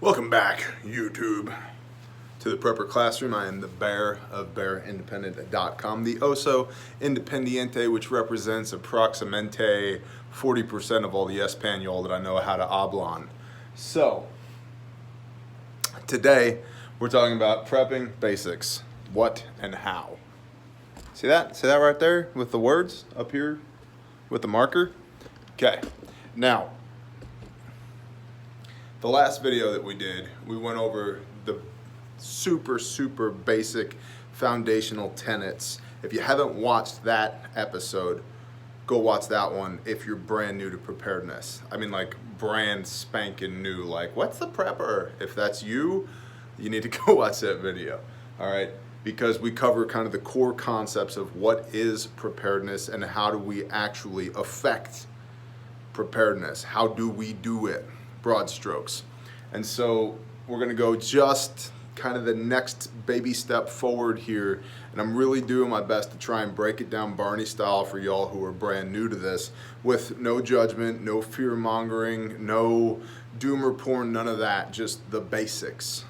Welcome back, YouTube, to the Prepper Classroom. I am the Bear of BearIndependent.com, the Oso Independiente, which represents approximately 40% of all the Espanol that I know how to hablan. So, today we're talking about prepping basics, what and how. See that? See that right there with the words up here with the marker? Okay, now, the last video that we did, we went over the super basic foundational tenets. If you haven't watched that episode, go watch that one if you're brand new to preparedness. I mean, like brand spanking new, like what's the prepper? If that's you, you need to go watch that video, all right? Because we cover kind of the core concepts of what is preparedness and how do we actually affect preparedness. How do we do it? Broad strokes. And so we're going to go just kind of the next baby step forward here, and I'm really doing my best to try and break it down Barney style for y'all who are brand new to this, with no judgment, no fear mongering, no doomer porn, none of that, just the basics.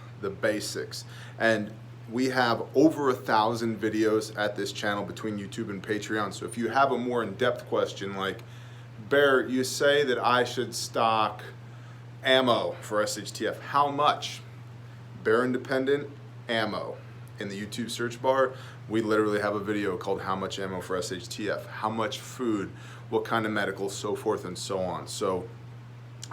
And we have over 1,000 videos at this channel between YouTube and Patreon, so if you have a more in-depth question like, Bear, you say that I should stock ammo for SHTF. How much? Bear Independent ammo. In the YouTube search bar, we literally have a video called How Much Ammo for SHTF. How much food, what kind of medical, so forth and so on. So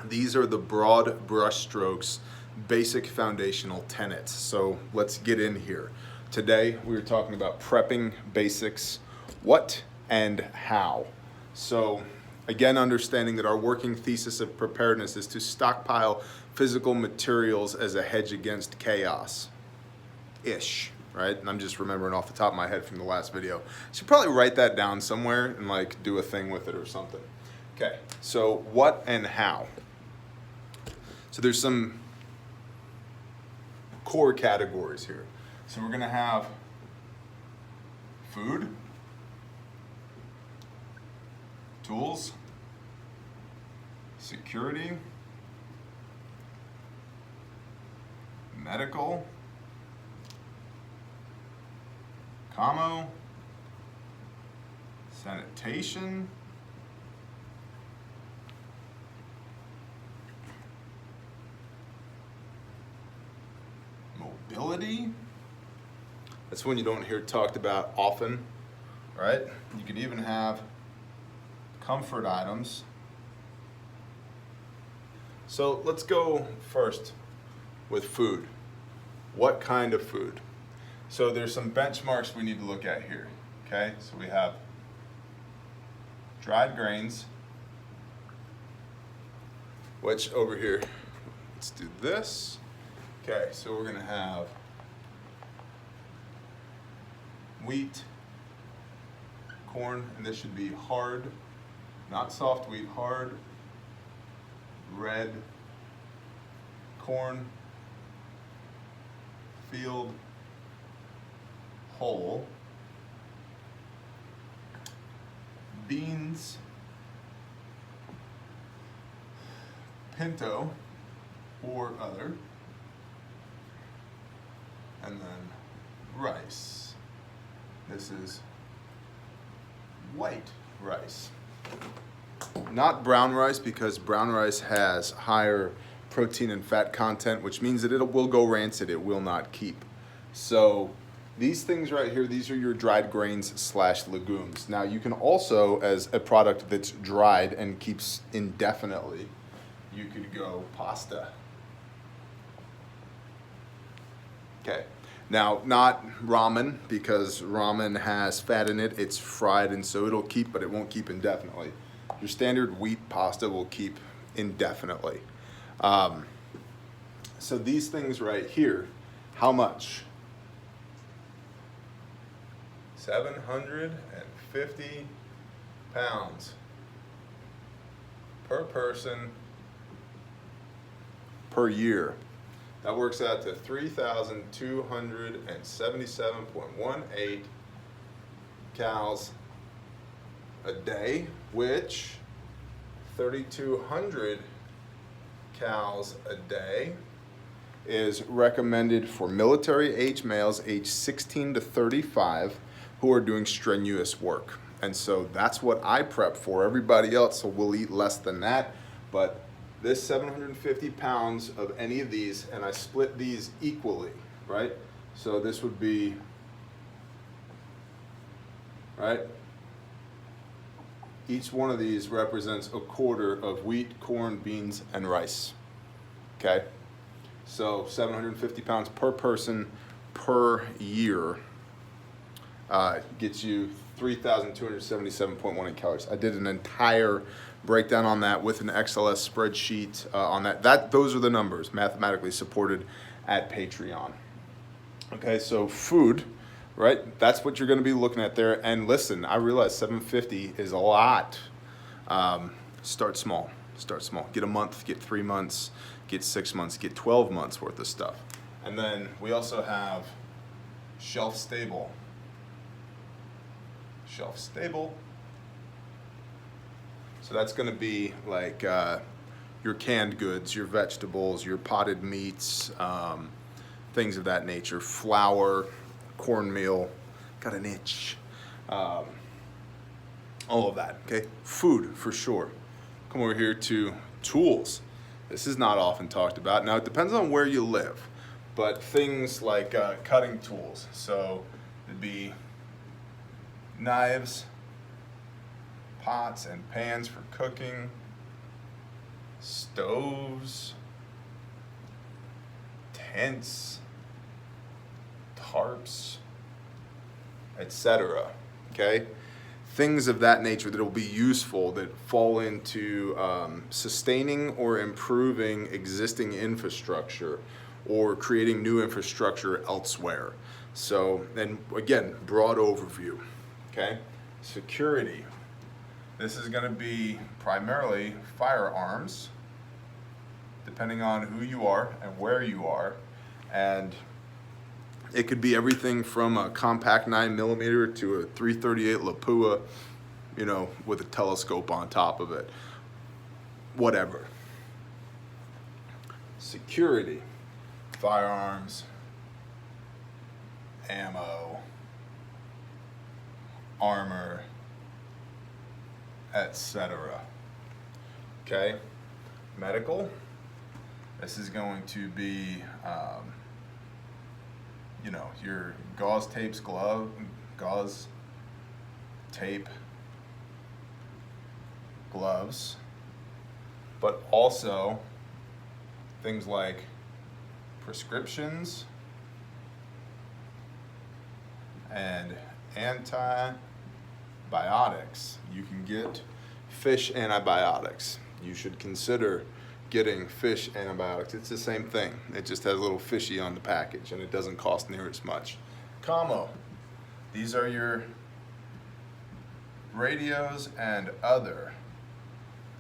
these are the broad brush strokes, basic foundational tenets. So let's get in here. Today we are talking about prepping basics, what and how. So again, understanding that our working thesis of preparedness is to stockpile physical materials as a hedge against chaos-ish, right? And I'm just remembering off the top of my head from the last video. I should probably write that down somewhere and like do a thing with it or something. Okay, so what and how? So there's some core categories here. So we're gonna have food, tools, security, medical, commo, sanitation, mobility. That's one you don't hear talked about often, right? You could even have comfort items. So let's go first with food. What kind of food? So there's some benchmarks we need to look at here, okay? So we have dried grains, which over here, let's do this. Okay, so we're gonna have wheat, corn, and this should be hard, not soft wheat, hard, red corn, field, whole, beans, pinto or other, and then rice. This is white rice. Not brown rice, because brown rice has higher protein and fat content, which means that it will go rancid, it will not keep. So these things right here, these are your dried grains / legumes. Now you can also, as a product that's dried and keeps indefinitely, you could go pasta. Okay. Now, not ramen, because ramen has fat in it, it's fried, and so it'll keep, but it won't keep indefinitely. Your standard wheat pasta will keep indefinitely. So these things right here, how much? 750 pounds per person per year. That works out to 3,277.18 cows a day, which 3,200 cows a day is recommended for military age males age 16 to 35 who are doing strenuous work. And so that's what I prep for. Everybody else will eat less than that, but this 750 pounds of any of these, and I split these equally, right? So this would be, right? Each one of these represents a quarter of wheat, corn, beans, and rice, okay? So 750 pounds per person per year gets you 3,277.18 calories. I did an entire breakdown on that with an XLS spreadsheet on that. Those are the numbers mathematically supported at Patreon. Okay, so food, right? That's what you're going to be looking at there. And listen, I realize 750 is a lot. Start small. Start small. Get a month, get 3 months, get 6 months, get 12 months worth of stuff. And then we also have shelf stable. Shelf stable. So that's going to be like your canned goods, your vegetables, your potted meats, things of that nature. Flour, cornmeal, got an itch. All of that, okay? Food for sure. Come over here to tools. This is not often talked about. Now it depends on where you live, but things like cutting tools. So it'd be knives, pots and pans for cooking, stoves, tents, tarps, etc. Okay? Things of that nature that will be useful that fall into sustaining or improving existing infrastructure or creating new infrastructure elsewhere. So, and again, broad overview. Okay? Security. This is going to be primarily firearms, depending on who you are and where you are. And it could be everything from a compact 9mm to a 338 Lapua, you know, with a telescope on top of it. Whatever. Security. Firearms, ammo, armor, etc. Okay? Medical. This is going to be, you know, your gauze tape, gloves, but also things like prescriptions and antibiotics. You can get fish antibiotics. You should consider getting fish antibiotics. It's the same thing. It just has a little fishy on the package and it doesn't cost near as much. Commo. These are your radios and other.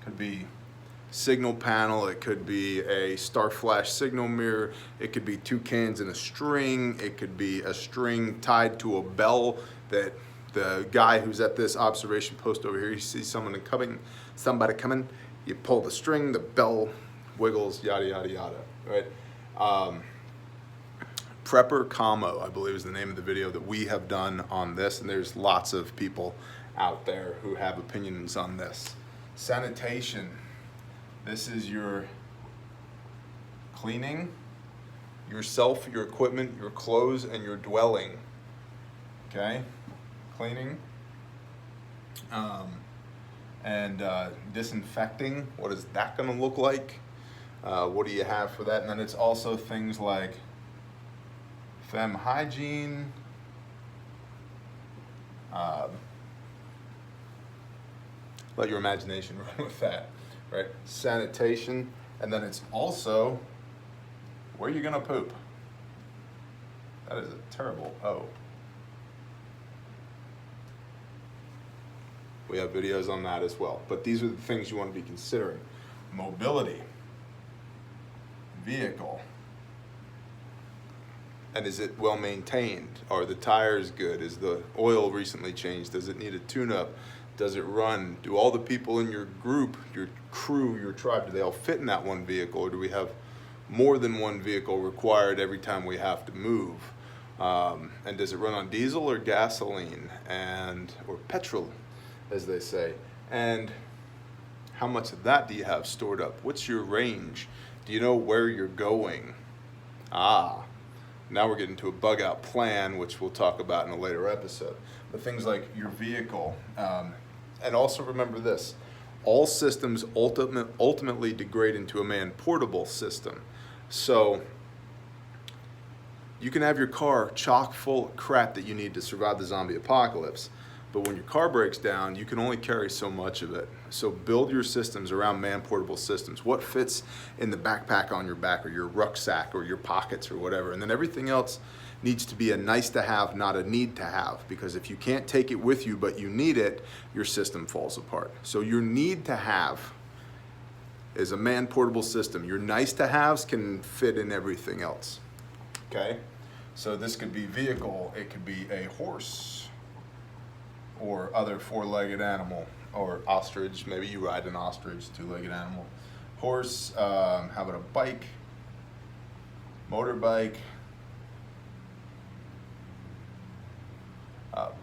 Could be signal panel, it could be a star flash signal mirror, it could be 2 cans in a string, it could be a string tied to a bell that the guy who's at this observation post over here, you see somebody coming, you pull the string, the bell wiggles, yada, yada, yada, right? Prepper Commo, I believe is the name of the video that we have done on this, and there's lots of people out there who have opinions on this. Sanitation. This is your cleaning, yourself, your equipment, your clothes, and your dwelling. Okay? Cleaning. And disinfecting. What is that going to look like? What do you have for that? And then it's also things like fem hygiene, let your imagination run with that. Right? Sanitation, and then it's also where you're gonna poop. That is a terrible O. We have videos on that as well, but these are the things you want to be considering. Mobility, vehicle, and is it well maintained? Are the tires good? Is the oil recently changed? Does it need a tune-up? Does it run? Do all the people in your group, your crew, your tribe, do they all fit in that one vehicle, or do we have more than one vehicle required every time we have to move? And does it run on diesel or gasoline, or petrol, as they say? And how much of that do you have stored up? What's your range? Do you know where you're going? Now we're getting to a bug out plan, which we'll talk about in a later episode. But things like your vehicle, and also remember this, all systems ultimately degrade into a man-portable system. So you can have your car chock full of crap that you need to survive the zombie apocalypse, but when your car breaks down, you can only carry so much of it. So build your systems around man-portable systems. What fits in the backpack on your back, or your rucksack, or your pockets, or whatever. And then everything else needs to be a nice to have, not a need to have. Because if you can't take it with you, but you need it, your system falls apart. So your need to have is a man-portable system. Your nice to haves can fit in everything else. Okay? So this could be vehicle, it could be a horse, or other four-legged animal, or ostrich. Maybe you ride an ostrich, two-legged animal. Horse, how about a bike, motorbike,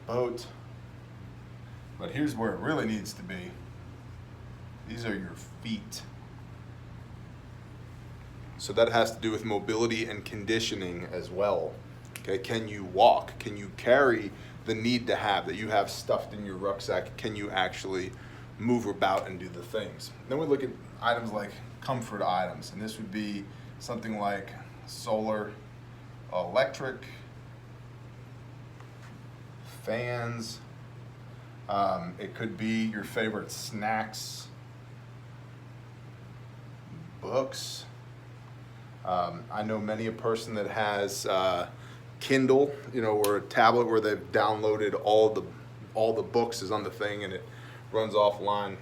boat. But here's where it really needs to be. These are your feet. So that has to do with mobility and conditioning as well. Okay, can you walk? Can you carry the need to have that you have stuffed in your rucksack? Can you actually move about and do the things? Then we look at items like comfort items, and this would be something like solar, electric, fans. It could be your favorite snacks, books. I know many a person that has Kindle, or a tablet where they've downloaded all the books is on the thing and it runs offline.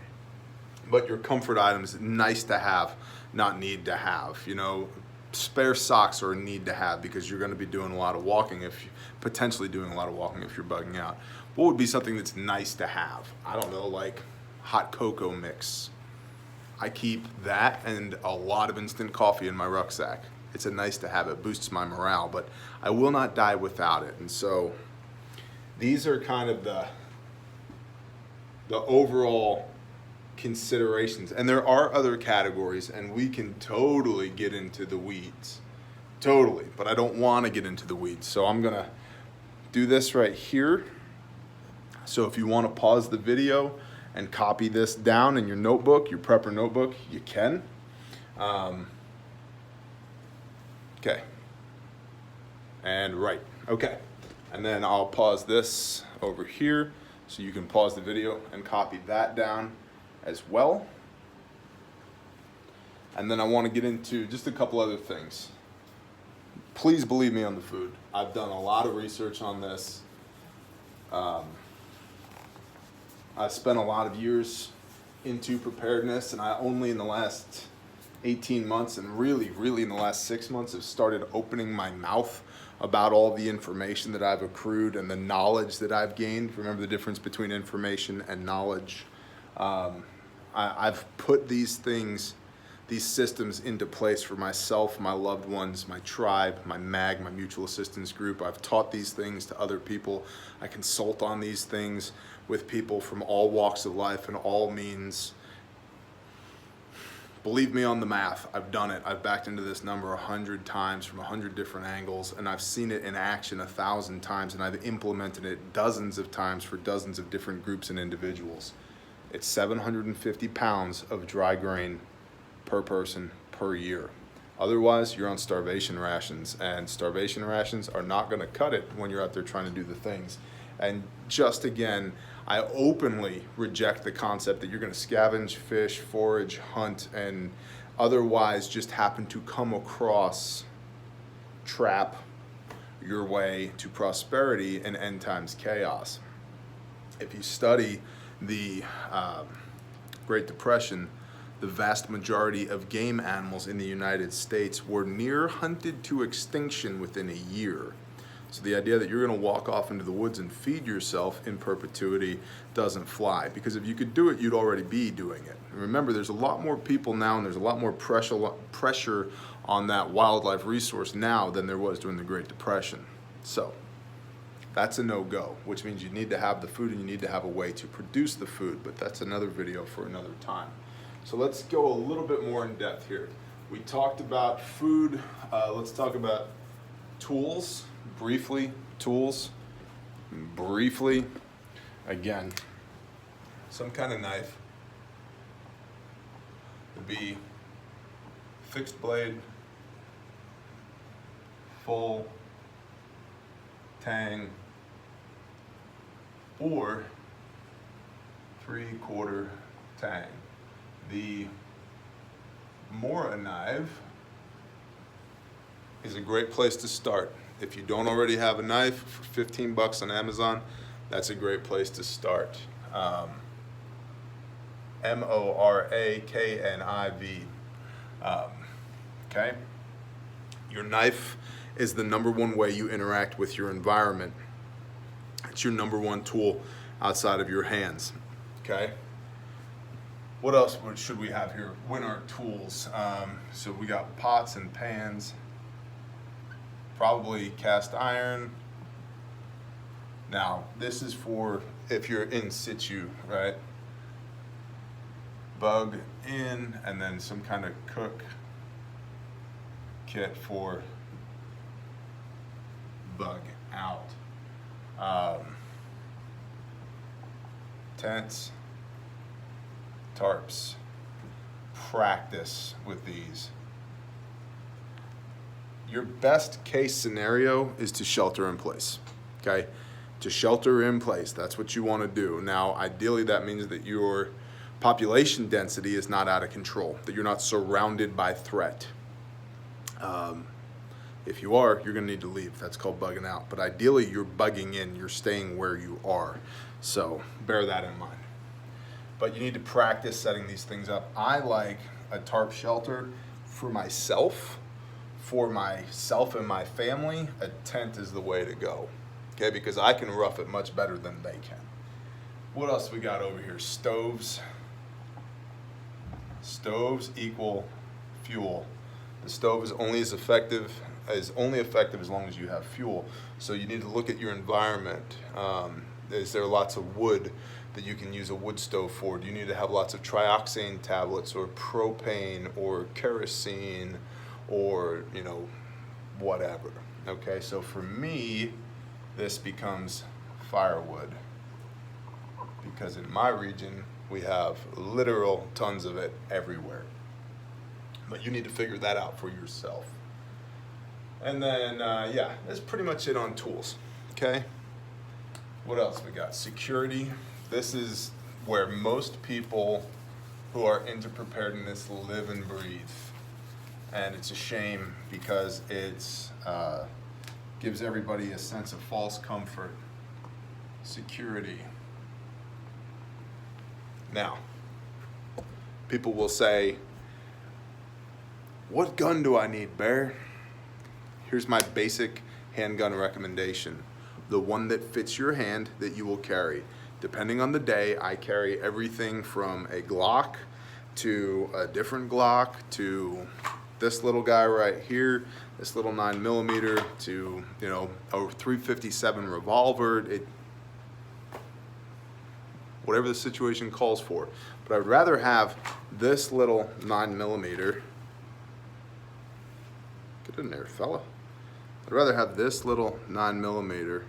But your comfort items, nice to have, not need to have. Spare socks are a need to have because you're going to be doing a lot of walking, potentially doing a lot of walking if you're bugging out. What would be something that's nice to have? I don't know, like hot cocoa mix. I keep that and a lot of instant coffee in my rucksack. It's a nice to have. It boosts my morale, but I will not die without it. And so these are kind of the overall considerations. And there are other categories, and we can totally get into the weeds. Totally. But I don't want to get into the weeds. So I'm going to do this right here. So if you want to pause the video and copy this down in your notebook, your prepper notebook, you can. Okay. And right. Okay. And then I'll pause this over here so you can pause the video and copy that down as well. And then I want to get into just a couple other things. Please believe me on the food. I've done a lot of research on this. I spent a lot of years into preparedness, and I only in the last 18 months and really in the last 6 months have started opening my mouth about all the information that I've accrued and the knowledge that I've gained. Remember the difference between information and knowledge. I've put these systems into place for myself, my loved ones, my tribe, my MAG, my mutual assistance group. I've taught these things to other people. I consult on these things with people from all walks of life and all means. Believe me on the math, I've done it. I've backed into this number 100 times from 100 different angles, and I've seen it in action 1,000 times, and I've implemented it dozens of times for dozens of different groups and individuals. It's 750 pounds of dry grain per person per year. Otherwise, you're on starvation rations, and starvation rations are not going to cut it when you're out there trying to do the things. And just again, I openly reject the concept that you're going to scavenge, fish, forage, hunt, and otherwise just happen to come across, trap your way to prosperity and end times chaos. If you study the Great Depression, the vast majority of game animals in the United States were near hunted to extinction within a year. So the idea that you're going to walk off into the woods and feed yourself in perpetuity doesn't fly, because if you could do it, you'd already be doing it. And remember, there's a lot more people now, and there's a lot more pressure on that wildlife resource now than there was during the Great Depression. So that's a no-go, which means you need to have the food and you need to have a way to produce the food, but that's another video for another time. So let's go a little bit more in depth here. We talked about food. Let's talk about tools, briefly. Tools, briefly. Again, some kind of knife would be fixed blade, full, tang, or 3/4 tang. The Mora knife is a great place to start. If you don't already have a knife, for 15 bucks on Amazon, that's a great place to start. Morakniv. Okay? Your knife is the number one way you interact with your environment. It's your number one tool outside of your hands. Okay? What else should we have here? When our tools? So we got pots and pans, probably cast iron. Now, this is for if you're in situ, right? Bug in, and then some kind of cook kit for bug out. Tents, tarps. Practice with these. Your best case scenario is to shelter in place, okay? To shelter in place, that's what you want to do. Now, ideally, that means that your population density is not out of control, that you're not surrounded by threat. If you are, you're going to need to leave. That's called bugging out. But ideally, you're bugging in. You're staying where you are. So bear that in mind. But you need to practice setting these things up. I like a tarp shelter for myself. For myself and my family, a tent is the way to go. Okay, because I can rough it much better than they can. What else we got over here? Stoves. Stoves equal fuel. The stove is only effective as long as you have fuel. So you need to look at your environment. Is there lots of wood that you can use a wood stove for? Do you need to have lots of trioxane tablets or propane or kerosene or, you know, whatever? Okay, so for me, this becomes firewood, because in my region we have literal tons of it everywhere. But you need to figure that out for yourself. And then, yeah, that's pretty much it on tools. Okay, what else we got? Security. This is where most people who are into preparedness live and breathe. And it's a shame because it's gives everybody a sense of false comfort. Security. Now, people will say, what gun do I need, Bear? Here's my basic handgun recommendation. The one that fits your hand that you will carry. Depending on the day, I carry everything from a Glock to a different Glock to this little guy right here, this little 9mm to, you know, a .357 revolver. Whatever the situation calls for. But I would rather have this little 9mm. Get in there, fella. I'd rather have this little 9mm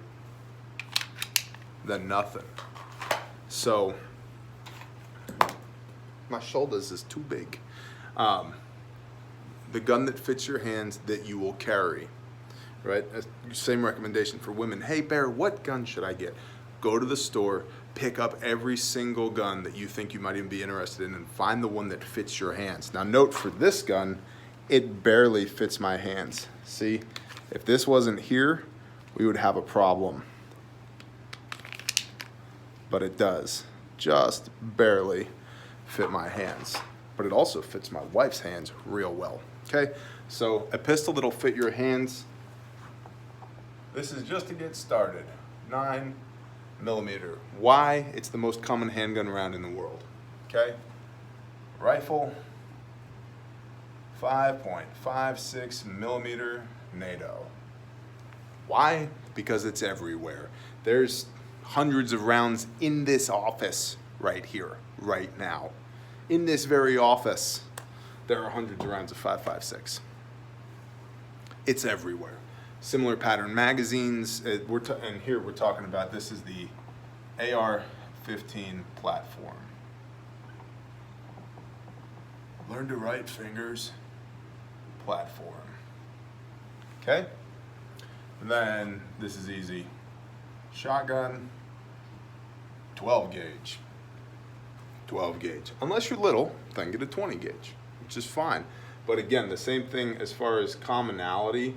than nothing. So my shoulders is too big. The gun that fits your hands that you will carry, right? Same recommendation for women. Hey, Bear, what gun should I get? Go to the store, pick up every single gun that you think you might even be interested in, and find the one that fits your hands. Now, note for this gun, it barely fits my hands. See, if this wasn't here, we would have a problem. But it does just barely fit my hands. But it also fits my wife's hands real well. Okay, so a pistol that'll fit your hands. This is just to get started. 9mm. Why? It's the most common handgun round in the world. Okay, rifle, 5.56 millimeter NATO. Why? Because it's everywhere. There's hundreds of rounds in this office right here, right now. In this very office, there are hundreds of rounds of 5.56. It's everywhere. Similar pattern magazines, and here we're talking about, this is the AR-15 platform. Learn to write, fingers. Platform. Okay? Then, this is easy. Shotgun, 12 gauge. 12 gauge. Unless you're little, then get a 20 gauge, which is fine. But again, the same thing as far as commonality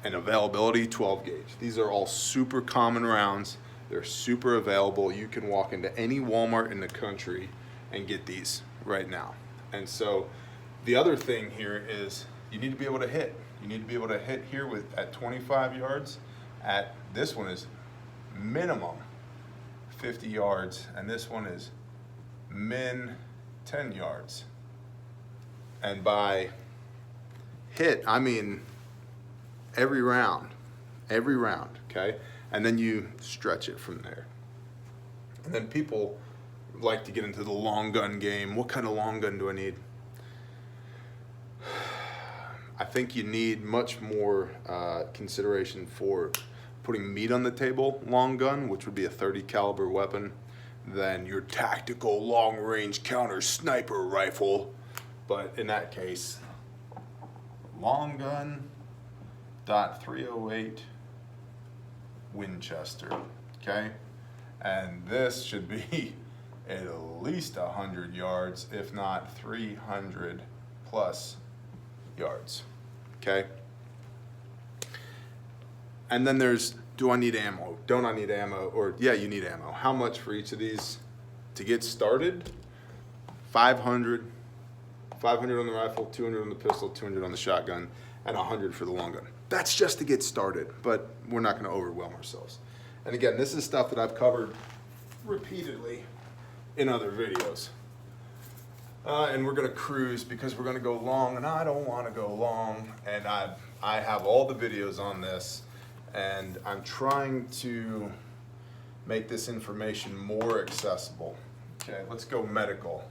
and availability, 12 gauge. These are all super common rounds. They're super available. You can walk into any Walmart in the country and get these right now. And so the other thing here is you need to be able to hit. You need to be able to hit here at 25 yards. This one is minimum 50 yards, and this one is min 10 yards. And by hit, I mean every round, okay? And then you stretch it from there. And then people like to get into the long gun game. What kind of long gun do I need? I think you need much more consideration for putting meat on the table long gun, which would be a 30 caliber weapon, than your tactical long range counter sniper rifle. But in that case, long gun .308 Winchester, okay? And this should be at least 100 yards, if not 300 plus yards, okay? And then there's, do I need ammo? Don't I need ammo? Or, yeah, you need ammo. How much for each of these? To get started, 500 on the rifle, 200 on the pistol, 200 on the shotgun, and 100 for the long gun. That's just to get started, but we're not going to overwhelm ourselves. And again, this is stuff that I've covered repeatedly in other videos. And we're going to cruise because we're going to go long, and I don't want to go long. And I have all the videos on this, and I'm trying to make this information more accessible. Okay, let's go medical.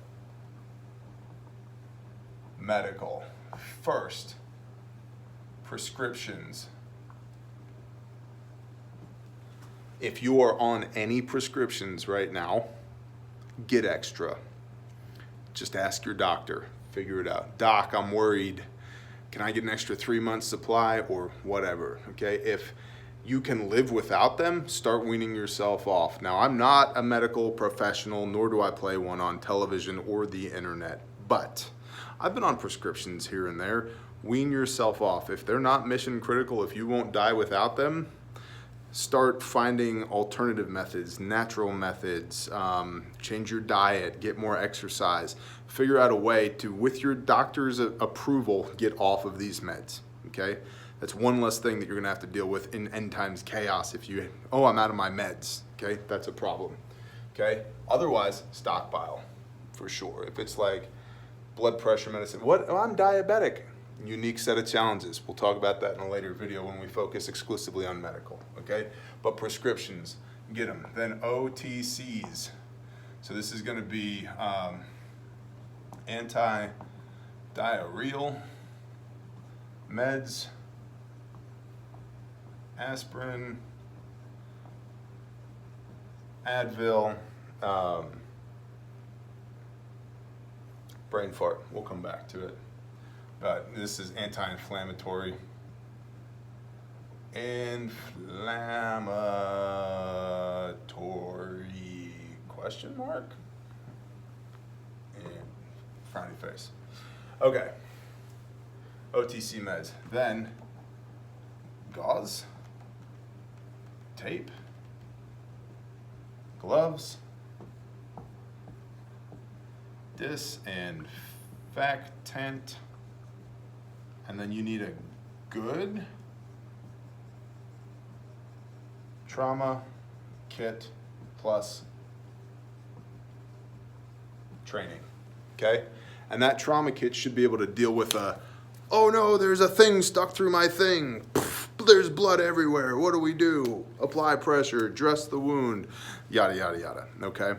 Medical. First, prescriptions. If you are on any prescriptions right now, get extra. Just ask your doctor, figure it out. Doc, I'm worried. Can I get an extra 3 months supply or whatever, okay? If you can live without them, start weaning yourself off. Now, I'm not a medical professional, nor do I play one on television or the internet, but I've been on prescriptions here and there. Wean yourself off. If they're not mission critical, if you won't die without them, start finding alternative methods, natural methods, change your diet, get more exercise, figure out a way to, with your doctor's approval, get off of these meds, okay? That's one less thing that you're gonna have to deal with in end times chaos if you, oh, I'm out of my meds, okay? That's a problem, okay? Otherwise, stockpile, for sure. If it's like blood pressure medicine, what, oh, I'm diabetic. Unique set of challenges. We'll talk about that in a later video when we focus exclusively on medical, okay? But prescriptions, get them. Then OTCs. So this is going to be anti-diarrheal meds, aspirin, Advil, brain fart. We'll come back to it. But this is anti-inflammatory. Inflammatory question mark? And frowny face. Okay. OTC meds. Then gauze, tape, gloves, disinfectant. And then you need a good trauma kit plus training, okay? And that trauma kit should be able to deal with oh no, there's a thing stuck through my thing. There's blood everywhere. What do we do? Apply pressure, dress the wound, yada, yada, yada, okay?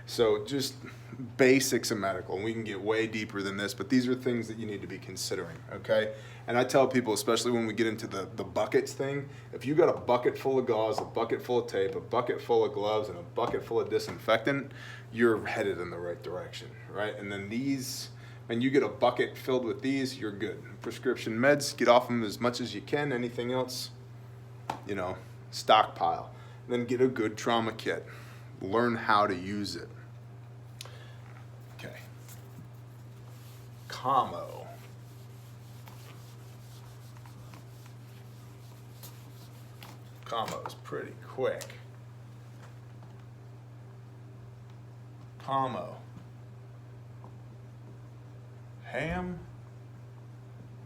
So just basics of medical, and we can get way deeper than this, but these are things that you need to be considering, okay? And I tell people, especially when we get into the buckets thing, if you got a bucket full of gauze, a bucket full of tape, a bucket full of gloves, and a bucket full of disinfectant, you're headed in the right direction, right? And then these, when you get a bucket filled with these, you're good. Prescription meds, get off them as much as you can. Anything else, you know, stockpile. And then get a good trauma kit. Learn how to use it. Okay. Commo. Commo's pretty quick. Commo. Ham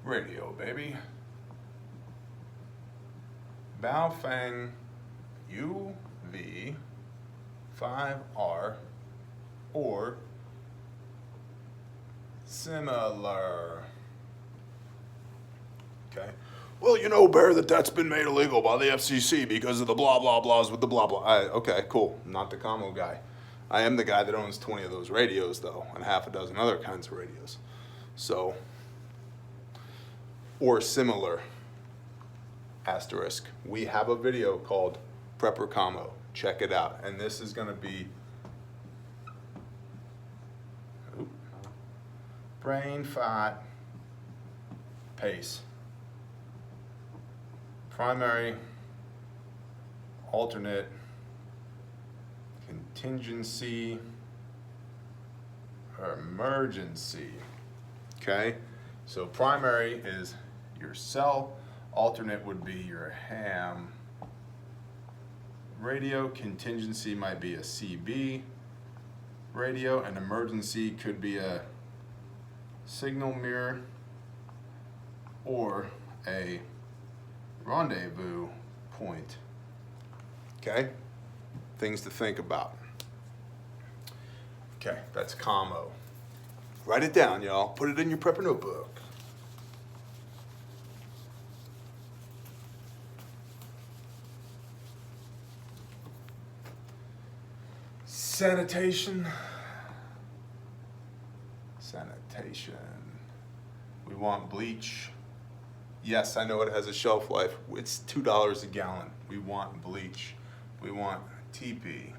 radio, baby. Baofeng UV5R or similar. Okay. Well, you know, Bear, that's been made illegal by the FCC because of the blah, blah, blahs with the blah, blah. Okay, cool. Not the commo guy. I am the guy that owns 20 of those radios, though, and half a dozen other kinds of radios. So, or similar, asterisk. We have a video called Prepper Commo. Check it out. And this is going to be brain fat pace. Primary, alternate, contingency, or emergency. Okay, so primary is your cell, alternate would be your ham radio, contingency might be a CB radio, and emergency could be a signal mirror or a rendezvous point. Okay, things to think about. Okay, that's commo. Write it down, y'all. Put it in your prepper notebook. Sanitation. Sanitation. We want bleach. Yes, I know it has a shelf life. It's $2 a gallon. We want bleach. We want TP.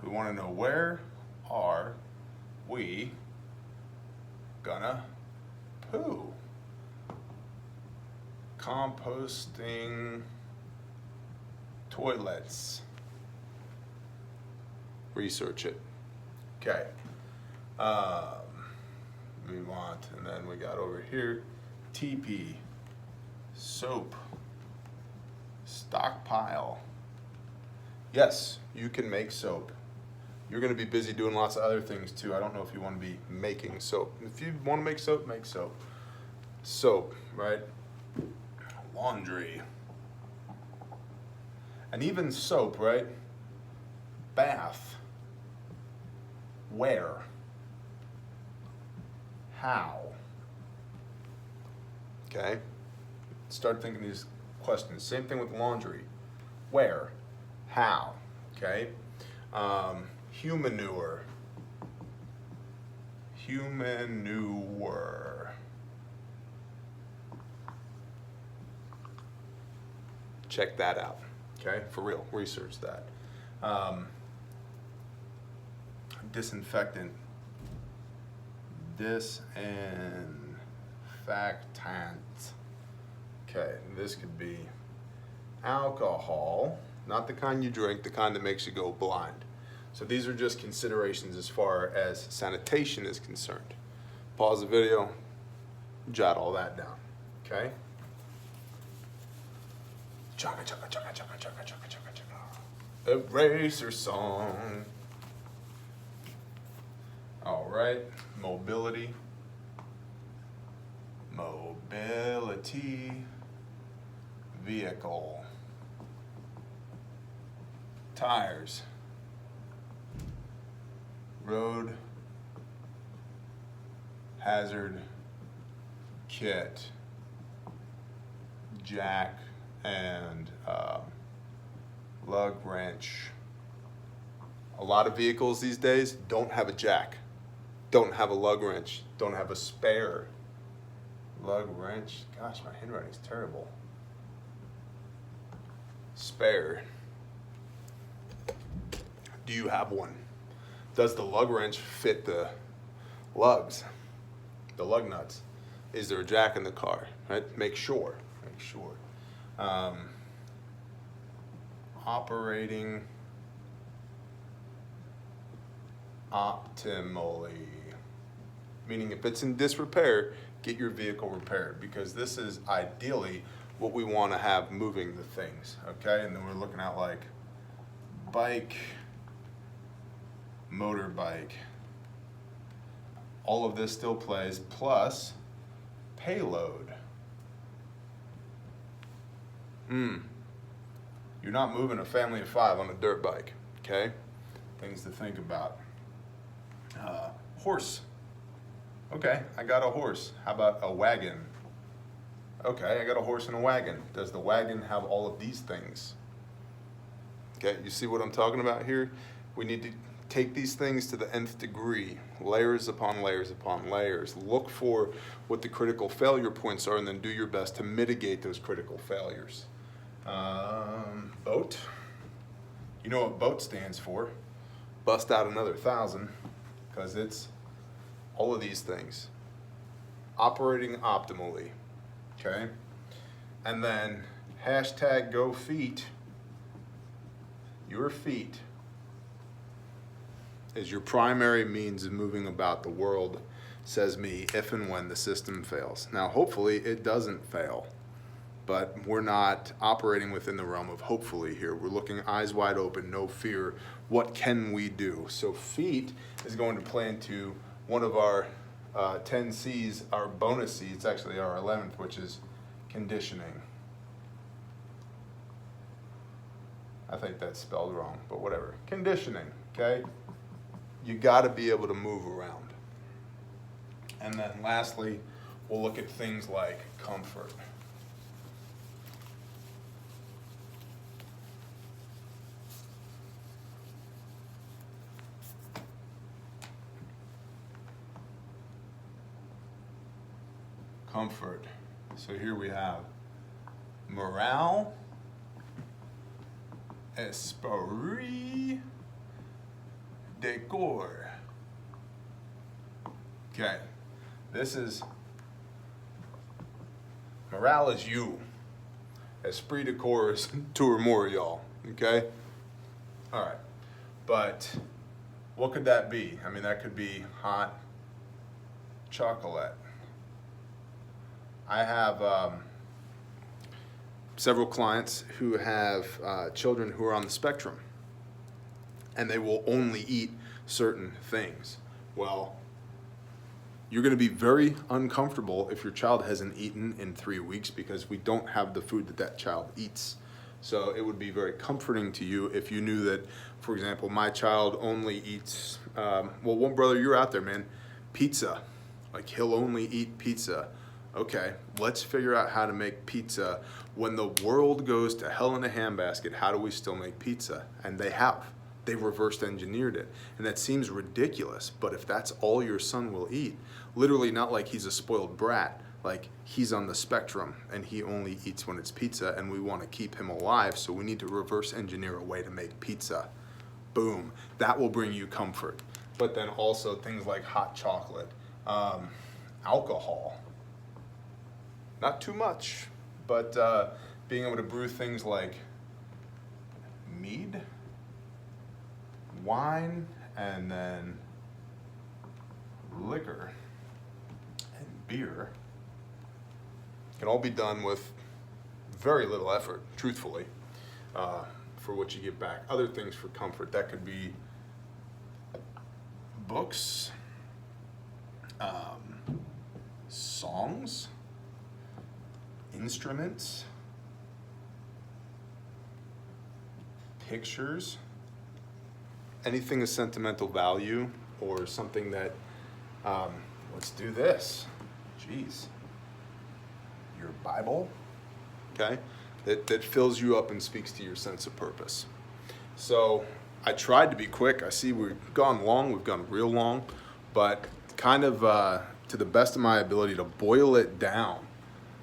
We want to know, where are we gonna poo? Composting toilets. Research it. Okay. We want, and then we got over here, TP, soap, stockpile. Yes, you can make soap. You're going to be busy doing lots of other things too. I don't know if you want to be making soap. If you want to make soap, make soap. Soap, right? Laundry. And even soap, right? Bath. Where? How? Okay? Start thinking these questions. Same thing with laundry. Where? How? Okay? Humanure. Humanure. Check that out. Okay? For real. Research that. Disinfectant. Disinfectant. Okay, this could be alcohol, not the kind you drink, the kind that makes you go blind. So these are just considerations as far as sanitation is concerned. Pause the video, jot all that down, okay? Chugga, chugga, chugga, chugga, chugga, chugga, chugga, chugga. Eraser song. All right, mobility. Mobility vehicle. Tires. Road hazard kit, jack, and lug wrench. A lot of vehicles these days don't have a jack, don't have a lug wrench, don't have a spare lug wrench. Gosh, my handwriting's terrible. Spare. Do you have one? Does the lug wrench fit the lugs, the lug nuts? Is there a jack in the car? Right? Make sure. Operating optimally, meaning if it's in disrepair, get your vehicle repaired, because this is ideally what we want to have moving the things. Okay, and then we're looking at like bike, motorbike. All of this still plays, plus payload. You're not moving a family of 5 on a dirt bike, okay? Things to think about. Horse. Okay, I got a horse. How about a wagon? Okay, I got a horse and a wagon. Does the wagon have all of these things? Okay, you see what I'm talking about here? We need to take these things to the nth degree, layers upon layers upon layers. Look for what the critical failure points are and then do your best to mitigate those critical failures. Boat. You know what BOAT stands for. Bust out another 1,000, because it's all of these things. Operating optimally, okay? And then hashtag go feet. Your feet is your primary means of moving about the world, says me, if and when the system fails. Now, hopefully it doesn't fail, but we're not operating within the realm of hopefully here. We're looking eyes wide open, no fear. What can we do? So feet is going to play into one of our 10 C's, our bonus C. It's actually our 11th, which is conditioning. I think that's spelled wrong, but whatever. Conditioning, okay? You gotta be able to move around. And then lastly, we'll look at things like comfort. Comfort. So here we have morale, esprit, decor. Okay, this is, morale is you. Esprit de corps is 2 or more, y'all. Okay? All right. But what could that be? I mean, that could be hot chocolate. I have several clients who have children who are on the spectrum, and they will only eat certain things. Well, you're going to be very uncomfortable if your child hasn't eaten in 3 weeks, because we don't have the food that that child eats. So it would be very comforting to you if you knew that, for example, my child only eats, well, one brother, you're out there, man, pizza. Like, he'll only eat pizza. Okay, let's figure out how to make pizza. When the world goes to hell in a handbasket, how do we still make pizza? And they have. They reversed engineered it. And that seems ridiculous, but if that's all your son will eat, literally not like he's a spoiled brat, like he's on the spectrum and he only eats when it's pizza, and we want to keep him alive, so we need to reverse engineer a way to make pizza. Boom. That will bring you comfort. But then also things like hot chocolate, alcohol. Not too much, but being able to brew things like mead, wine, and then liquor and beer can all be done with very little effort, truthfully, for what you get back. Other things for comfort, that could be books, songs, instruments, pictures, anything of sentimental value, or something that let's do this. Jeez. Your Bible, okay, that fills you up and speaks to your sense of purpose. So I tried to be quick. I see we've gone long, we've gone real long, but kind of to the best of my ability to boil it down.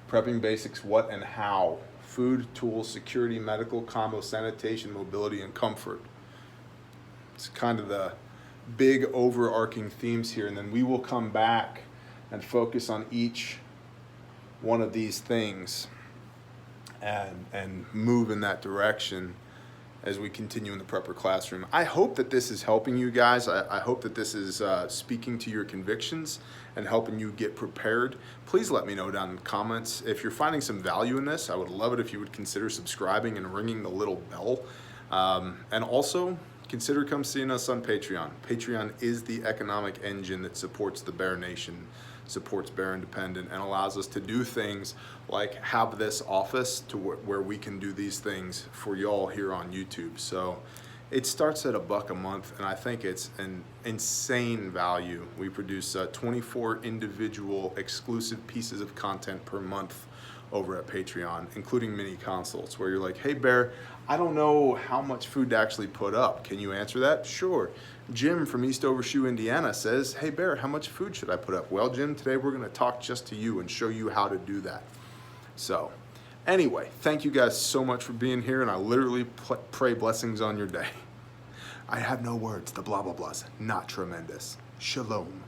Prepping basics, what and how. Food, tools, security, medical, combo, sanitation, mobility, and comfort. It's kind of the big overarching themes here, and then we will come back and focus on each one of these things and move in that direction as we continue in the prepper classroom. I hope that this is helping you guys. I hope that this is speaking to your convictions and helping you get prepared. Please let me know down in the comments. If you're finding some value in this, I would love it if you would consider subscribing and ringing the little bell. And also, consider come seeing us on Patreon. Patreon is the economic engine that supports the Bear Nation, supports Bear Independent, and allows us to do things like have this office to where we can do these things for y'all here on YouTube. So it starts at $1 a month, and I think it's an insane value. We produce 24 individual exclusive pieces of content per month over at Patreon, including mini consults where you're like, hey Bear, I don't know how much food to actually put up. Can you answer that? Sure. Jim from East Overshoe, Indiana says, hey Bear, how much food should I put up? Well, Jim, today we're gonna talk just to you and show you how to do that. So anyway, thank you guys so much for being here, and I literally pray blessings on your day. I have no words, the blah blah blahs, not tremendous. Shalom.